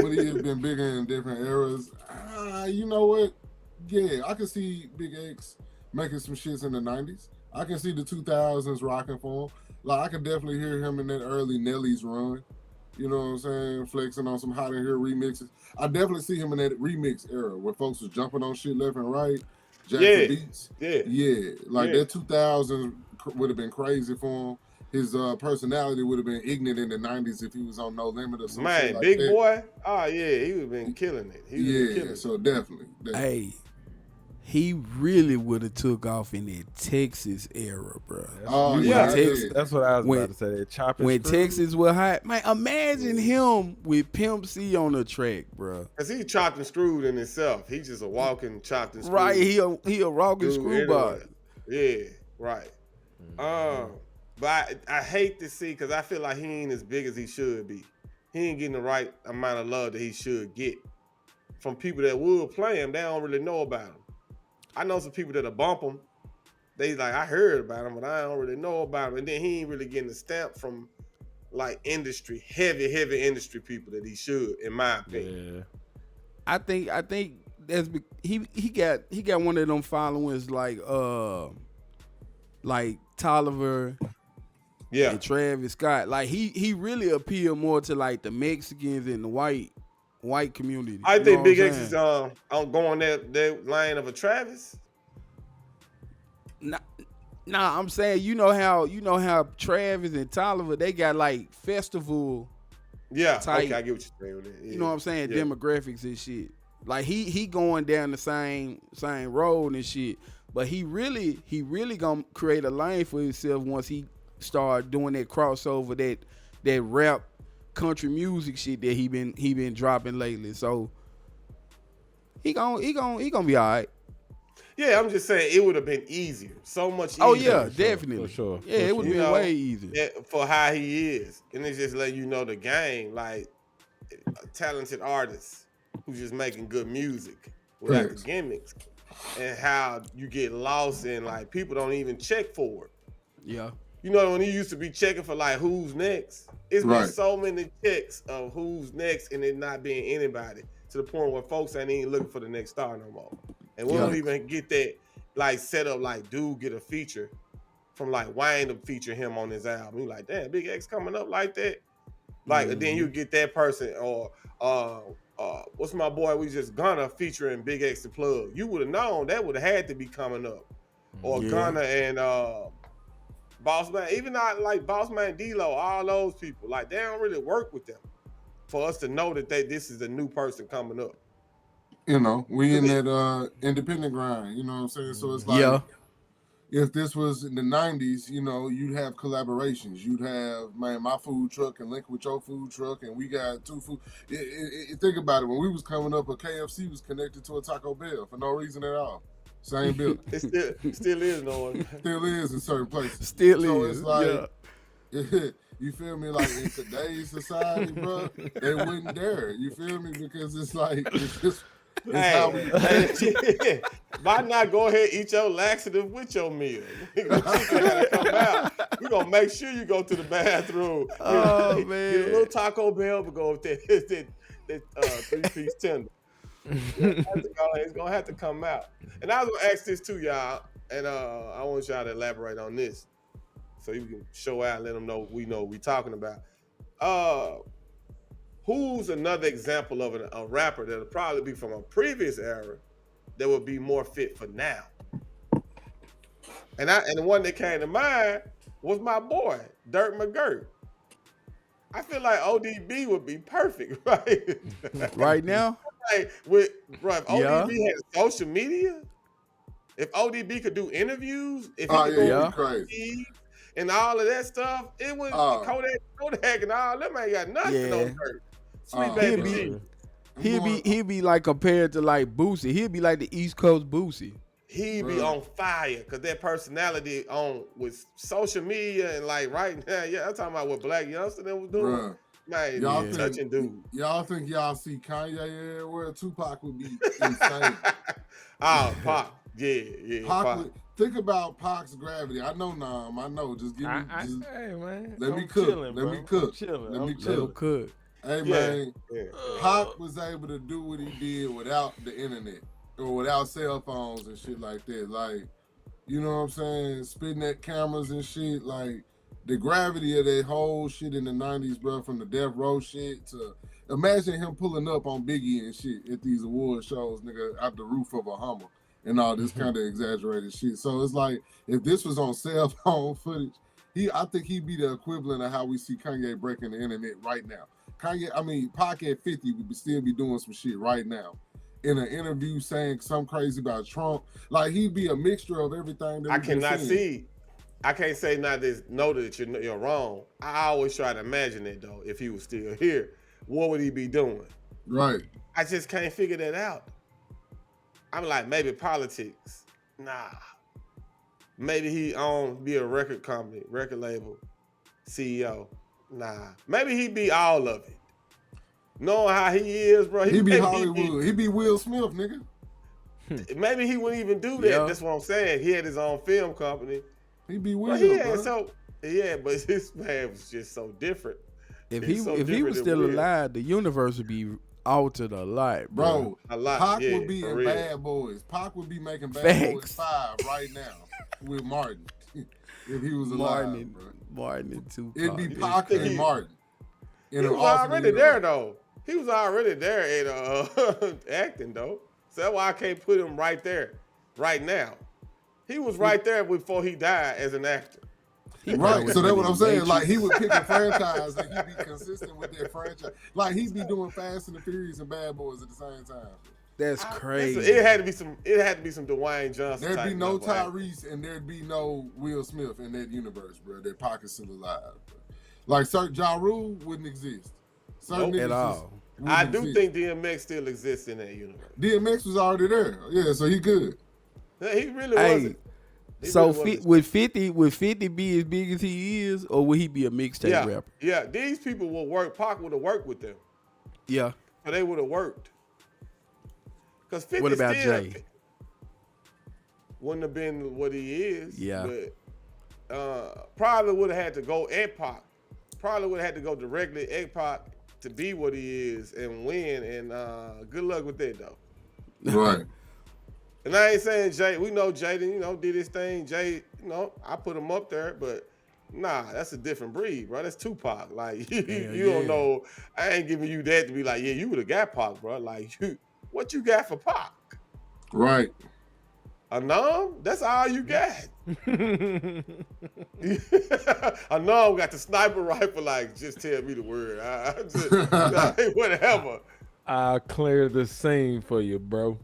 would he have been bigger in different eras? You know what? Yeah, I can see Big X making some shits in the 90s. I can see the 2000s rocking for him. Like, I can definitely hear him in that early Nelly's run. You know what I'm saying? Flexing on some hot in here remixes. I definitely see him in that remix era where folks was jumping on shit left and right, jamming Yeah, beats. yeah, Yeah, like yeah. that 2000s would have been crazy for him. His personality would have been ignorant in the 90s if he was on No Limit or some shit Man, like big that. boy. Oh yeah, he would have been killing it. He would have been Yeah, killing it. so definitely. Hey, he really would have took off in that Texas era, bro. Oh When yeah, Yeah. I Texas, did. That's what I was when about to say. That chopping when screw. Texas was hot, man. Imagine him with Pimp C on the track, bro. Cause he chopped and screwed in himself. He's just a walking chopped and screwed. Right, he a rockin' dude screwball. anyway. Yeah, right. But I hate to see because I feel like he ain't as big as he should be. He ain't getting the right amount of love that he should get from people that would play him. They don't really know about him. I know some people that'll bump him. They like, I heard about him, but I don't really know about him. And then he ain't really getting the stamp from like industry, heavy industry people that he should, in my opinion. Yeah. I think that's he got one of them followers like Tolliver Yeah. and Travis Scott. Like he really appeal more to like the Mexicans and the white community. I You know think what Big I'm X is saying? on going that line of a Travis. Nah, I'm saying you know how Travis and Tolliver they got like festival, Yeah. Type. Okay, I get what you're saying with that. Yeah. you know what I'm saying, Yeah. demographics and shit. Like he going down the same road and shit. But he really gonna create a lane for himself once he start doing that crossover, that rap country music shit that he been dropping lately. So he gonna be all right. Yeah, I'm just saying it would have been easier, so much easier. Oh yeah, definitely. for sure, Yeah, for it would have You been know, way easier. for how he is, and it's just letting you know the game, like a talented artist who's just making good music without the Yes. gimmicks, and how you get lost in like people don't even check for it. Yeah. You know, when you used to be checking for like who's next, it's been Right. so many checks of who's next and it not being anybody to the point where folks ain't even looking for the next star no more. And we don't even get that like set up like dude get a feature from like Wayne to feature him on his album. You like, damn, Big X coming up like that. Like then you get that person or what's my boy? We just Gunna featuring BigXThaPlug. You would have known that would have had to be coming up. Or Yeah. Gunna and Boss Man, even not like Boss Man D-Lo, all those people, like they don't really work with them for us to know that this is a new person coming up. You know, we in that independent grind, you know what I'm saying? So it's like Yeah. if this was in the 90s, you know, you'd have collaborations. You'd have, man, my food truck can link with your food truck, and we got two food. Think about it. When we was coming up, a KFC was connected to a Taco Bell for no reason at all. Same building. It still is no one. Still is in certain places. Still So is. it's like, yeah. you feel me? Like in today's society, bro, they wouldn't dare. You feel me? Because it's like, it's how we. Hey, why not go ahead and eat your laxative with your meal? Come out. We're gonna make sure you go to the bathroom. Oh, Get man. a little Taco Bell, but go with that 3-piece tender. It's gonna have to come out. And I was gonna ask this too, y'all, and I want y'all to elaborate on this, so you can show out, and let them know we talking about. Who's another example of a rapper that'll probably be from a previous era that would be more fit for now? And the one that came to mind was my boy, Dirt McGirt. I feel like ODB would be perfect, right? Right now? Like if ODB Yeah. had social media, if ODB could do interviews, if he Oh could yeah, go Yeah. you crazy. and all of that stuff, it would Kodak and all them ain't got nothing Yeah. on Dirt. Sweet Oh, baby he'll G. He'll be like compared to like Boosie. He'll be like the East Coast Boosie. He be on fire because that personality on with social media and like right now, I'm talking about what Black Youngster that was doing. Bruh. Man, Y'all he think- touching dude. Y'all think y'all see Kanye everywhere? Tupac would be insane. Oh, Pac. Yeah. Pac would, think about Pac's gravity. I know, Nam. I know. Just give me. Hey man, Let me I'm cook. chilling, Let bro. me cook. I'm chilling. Let me I'm chill. Little cook. Hey man, Pac was able to do what he did without the internet or without cell phones and shit like that. Like, you know what I'm saying? Spitting at cameras and shit. Like, the gravity of that whole shit in the 90s, bro, from the Death Row shit to imagine him pulling up on Biggie and shit at these award shows, nigga, out the roof of a Hummer and all this kind of exaggerated shit. So it's like, if this was on cell phone footage, I think he'd be the equivalent of how we see Kanye breaking the internet right now. Pac at 50 would still be doing some shit right now. In an interview saying something crazy about Trump. Like, he'd be a mixture of everything that I can't say not this know that you're wrong. I always try to imagine it though. If he was still here, what would he be doing? Right. I just can't figure that out. I'm like, maybe politics. Nah. Maybe he be a record company, record label, CEO. Nah. Maybe he'd be all of it. Knowing how he is, bro. He'd be Hollywood. He'd be Will Smith, nigga. Maybe he wouldn't even do that. Yeah. That's what I'm saying. He had his own film company. He'd be Will. But this man was just so different. If he was still alive, the universe would be altered a lot, bro. A lot. Pac would be in Bad Boys. Pac would be making Bad Boys 5 right now with Martin. If he was alive, bro. Martin and Tupac. It'd be Pac and Martin. He was already there, though. He was already there at acting, though. So that's why I can't put him right there, right now. He was right there before he died as an actor. Right, so that's what I'm saying. Like, he would pick a franchise and he'd be consistent with that franchise. Like, he'd be doing Fast and the Furious and Bad Boys at the same time. That's crazy. It had to be some Dwayne Johnson. There'd be no Tyrese and there'd be no Will Smith in that universe, bro. That Pac is still alive, bro. Like, certain Ja Rule wouldn't exist. At all. I do think DMX still exists in that universe. DMX was already there. Yeah, so he good. He really wasn't. Would 50 be as big as he is, or would he be a mixtape rapper? Yeah, these people will work. Pac would have worked with them. Yeah. So they would have worked. Because 50 what about Jay? Wouldn't have been what he is. Yeah. But probably would have had to go at Pac. Probably would have had to go directly at Pac to be what he is and win. And good luck with that, though. Right. And I ain't saying Jay. We know Jaden, did his thing. Jay, I put him up there, but nah, that's a different breed, bro. That's Tupac. Like, you don't know. I ain't giving you that to be like, yeah, you would have got Pac, bro. Like, what you got for Pac? Right. A numb? That's all you got. A numb got the sniper rifle, like, just tell me the word. Whatever. I'll clear the scene for you, bro.